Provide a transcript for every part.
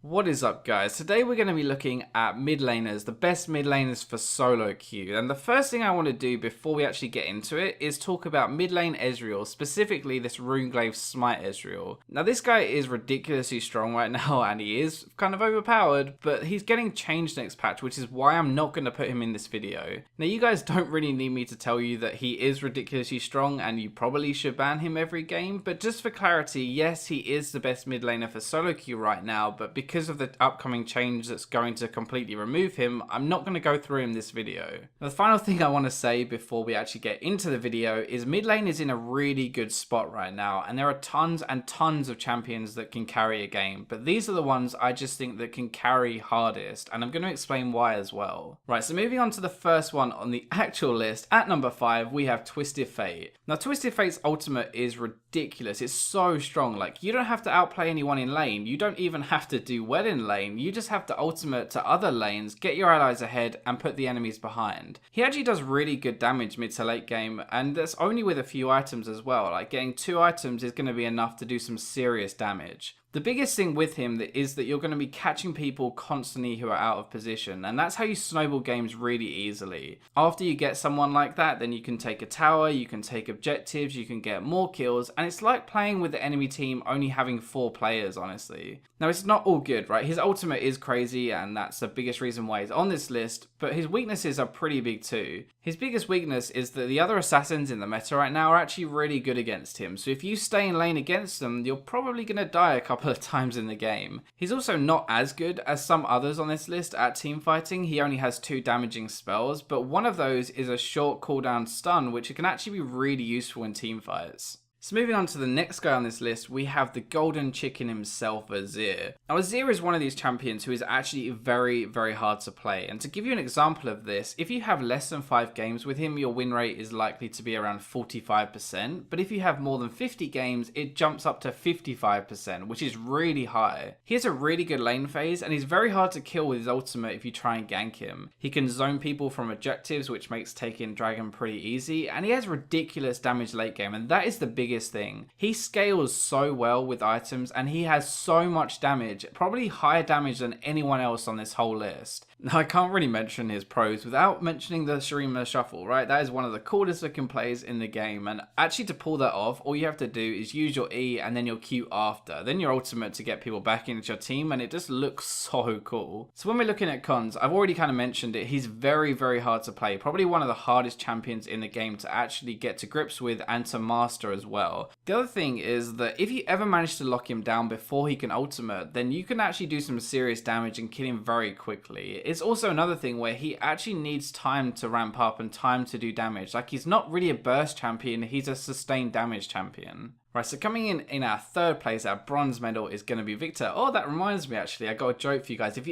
What is up, guys? Today we're going to be looking at mid laners, the best mid laners for solo queue. And the first thing I want to do before we actually get into it is talk about mid lane Ezreal, specifically this Runeglaive Smite Ezreal. Now this guy is ridiculously strong right now and he is kind of overpowered, but he's getting changed next patch, which is why I'm not going to put him in this video. Now you guys don't really need me to tell you that he is ridiculously strong and you probably should ban him every game, but just for clarity, yes, he is the best mid laner for solo queue right now, but because of the upcoming change that's going to completely remove him, I'm not going to go through in this video. The final thing I want to say before we actually get into the video is mid lane is in a really good spot right now, and there are tons and tons of champions that can carry a game, but these are the ones I just think that can carry hardest, and I'm going to explain why as well. Right, so moving on to the first one on the actual list, at number 5 we have Twisted Fate. Now Twisted Fate's ultimate is ridiculous, it's so strong, like you don't have to outplay anyone in lane, you don't even have to do well in lane, you just have to ultimate to other lanes, get your allies ahead and put the enemies behind. He actually does really good damage mid to late game, and that's only with a few items as well, like getting 2 items is going to be enough to do some serious damage. The biggest thing with him is that you're going to be catching people constantly who are out of position, and that's how you snowball games really easily. After you get someone like that, then you can take a tower, you can take objectives, you can get more kills, and it's like playing with the enemy team only having 4 players, honestly. Now it's not all good, right? His ultimate is crazy, and that's the biggest reason why he's on this list, but his weaknesses are pretty big too. His biggest weakness is that the other assassins in the meta right now are actually really good against him, so if you stay in lane against them, you're probably going to die a couple of times in the game. He's also not as good as some others on this list at team fighting. He only has 2 damaging spells, but one of those is a short cooldown stun, which can actually be really useful in team fights. So moving on to the next guy on this list, we have the golden chicken himself, Azir. Now Azir is one of these champions who is actually very, very hard to play. And to give you an example of this, if you have less than 5 games with him, your win rate is likely to be around 45%. But if you have more than 50 games, it jumps up to 55%, which is really high. He has a really good lane phase, and he's very hard to kill with his ultimate if you try and gank him. He can zone people from objectives, which makes taking dragon pretty easy. And he has ridiculous damage late game, and that is the biggest thing. He scales so well with items and he has so much damage, probably higher damage than anyone else on this whole list. Now I can't really mention his pros without mentioning the Shurima Shuffle, right? That is one of the coolest looking plays in the game, and actually to pull that off, all you have to do is use your E and then your Q after, then your ultimate to get people back into your team, and it just looks so cool. So when we're looking at cons, I've already kind of mentioned it, he's very, very hard to play, probably one of the hardest champions in the game to actually get to grips with and to master as well. The other thing is that if you ever manage to lock him down before he can ultimate, then you can actually do some serious damage and kill him very quickly. It's also another thing where he actually needs time to ramp up and time to do damage. Like, he's not really a burst champion, he's a sustained damage champion. Right, so coming in our third place, our bronze medal is going to be Victor. Oh, that reminds me actually, I got a joke for you guys. If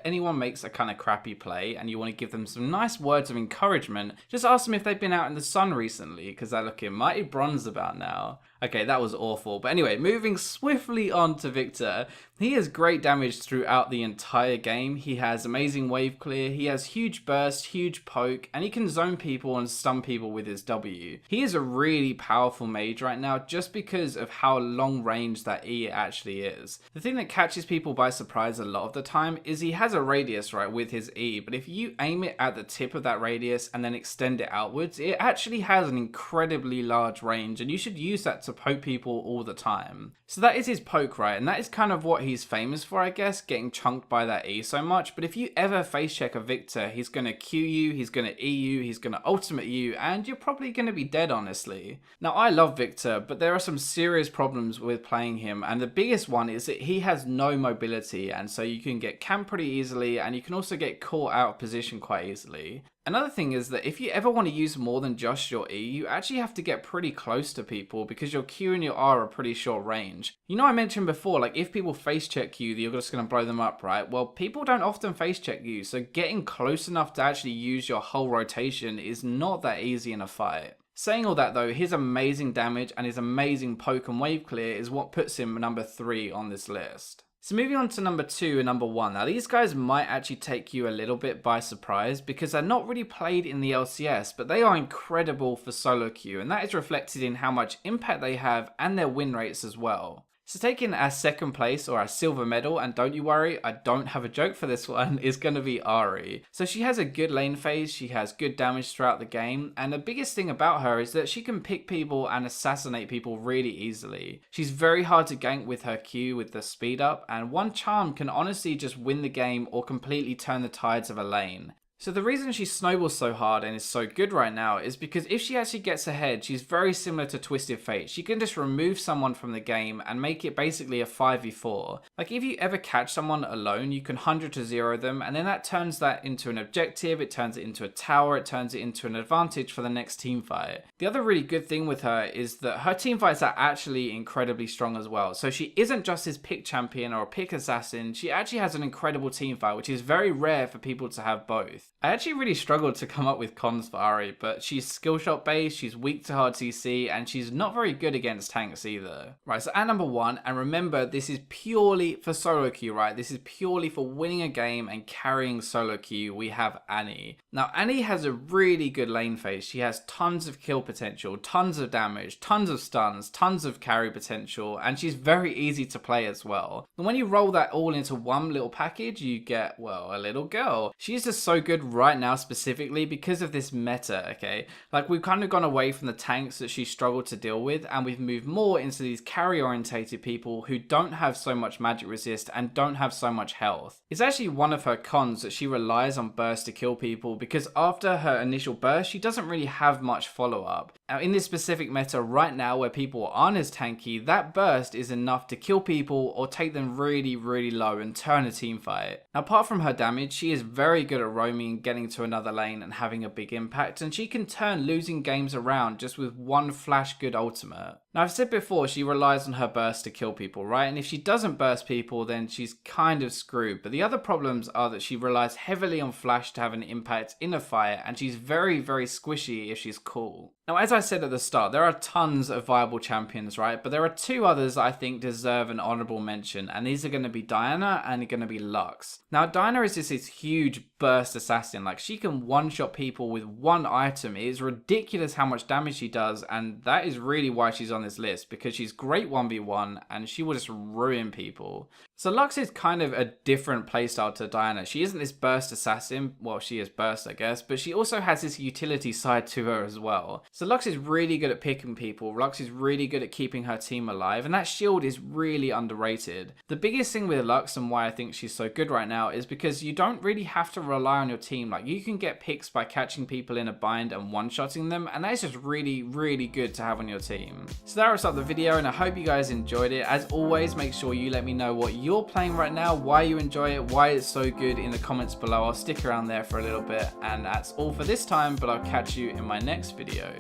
anyone makes a kind of crappy play and you want to give them some nice words of encouragement, just ask them if they've been out in the sun recently, because they're looking mighty bronze about now. Okay, that was awful. But anyway, moving swiftly on to Victor. He has great damage throughout the entire game. He has amazing wave clear, he has huge burst, huge poke, and he can zone people and stun people with his W. He is a really powerful mage right now just because of how long range that E actually is. The thing that catches people by surprise a lot of the time is he has a radius, right, with his E, but if you aim it at the tip of that radius and then extend it outwards, it actually has an incredibly large range, and you should use that to poke people all the time. So that is his poke, right, and that is kind of what he's famous for, I guess, getting chunked by that E so much. But if you ever face check a Victor, he's going to Q you, he's going to E you, he's going to ultimate you, and you're probably going to be dead, honestly. Now I love Victor, but there are some serious problems with playing him, and the biggest one is that he has no mobility, and so you can get camped pretty easily, and you can also get caught out of position quite easily. Another thing is that if you ever want to use more than just your E, you actually have to get pretty close to people because your Q and your R are pretty short range. You know, I mentioned before, like if people face check you, you're just going to blow them up, right? Well, people don't often face check you, so getting close enough to actually use your whole rotation is not that easy in a fight. Saying all that though, his amazing damage and his amazing poke and wave clear is what puts him number 3 on this list. So moving on to number 2 and number 1. Now these guys might actually take you a little bit by surprise because they're not really played in the LCS, but they are incredible for solo queue, and that is reflected in how much impact they have and their win rates as well. So taking our second place, or our silver medal, and don't you worry, I don't have a joke for this one, is going to be Ari. So she has a good lane phase, she has good damage throughout the game, and the biggest thing about her is that she can pick people and assassinate people really easily. She's very hard to gank with her Q with the speed up, and one charm can honestly just win the game or completely turn the tides of a lane. So the reason she snowballs so hard and is so good right now is because if she actually gets ahead, she's very similar to Twisted Fate. She can just remove someone from the game and make it basically a 5v4. Like if you ever catch someone alone, you can 100 to 0 them, and then that turns that into an objective, it turns it into a tower, it turns it into an advantage for the next team fight. The other really good thing with her is that her team fights are actually incredibly strong as well. So she isn't just this pick champion or a pick assassin, she actually has an incredible team fight, which is very rare for people to have both. I actually really struggled to come up with cons for Ari, but she's skill shot based, she's weak to hard CC, and she's not very good against tanks either. Right, so at number 1, and remember this is purely for solo queue, right? This is purely for winning a game and carrying solo queue, we have Annie. Now Annie has a really good lane phase, she has tons of kill potential, tons of damage, tons of stuns, tons of carry potential, and she's very easy to play as well. And when you roll that all into one little package, you get, well, a little girl. She's just so good right now specifically because of this meta, okay? Like we've kind of gone away from the tanks that she struggled to deal with, and we've moved more into these carry orientated people who don't have so much magic resist and don't have so much health. It's actually one of her cons that she relies on burst to kill people, because after her initial burst she doesn't really have much follow-up. Now in this specific meta right now where people aren't as tanky, that burst is enough to kill people or take them really low and turn a team fight. Now apart from her damage, she is very good at roaming, getting to another lane and having a big impact, and she can turn losing games around just with one flash good ultimate. Now I've said before she relies on her burst to kill people, right? And if she doesn't burst people then she's kind of screwed, but the other problems are that she relies heavily on flash to have an impact in a fight, and she's very squishy if she's cool. Now as I said at the start, there are tons of viable champions, right? But there are two others I think deserve an honourable mention, and these are going to be Diana and going to be Lux. Now Diana is just this huge burst assassin, like she can one-shot people with one item. It is ridiculous how much damage she does, and that is really why she's on this list, because she's great 1v1 and she will just ruin people. So Lux is kind of a different playstyle to Diana. She isn't this burst assassin, well she is burst I guess, but she also has this utility side to her as well. So Lux is really good at picking people, Lux is really good at keeping her team alive, and that shield is really underrated. The biggest thing with Lux and why I think she's so good right now is because you don't really have to rely on your team. Like you can get picks by catching people in a bind and one-shotting them, and that is just really good to have on your team. So that wraps up the video, and I hope you guys enjoyed it. As always, make sure you let me know what you're playing right now, why you enjoy it, why it's so good in the comments below. I'll stick around there for a little bit, and that's all for this time, but I'll catch you in my next video.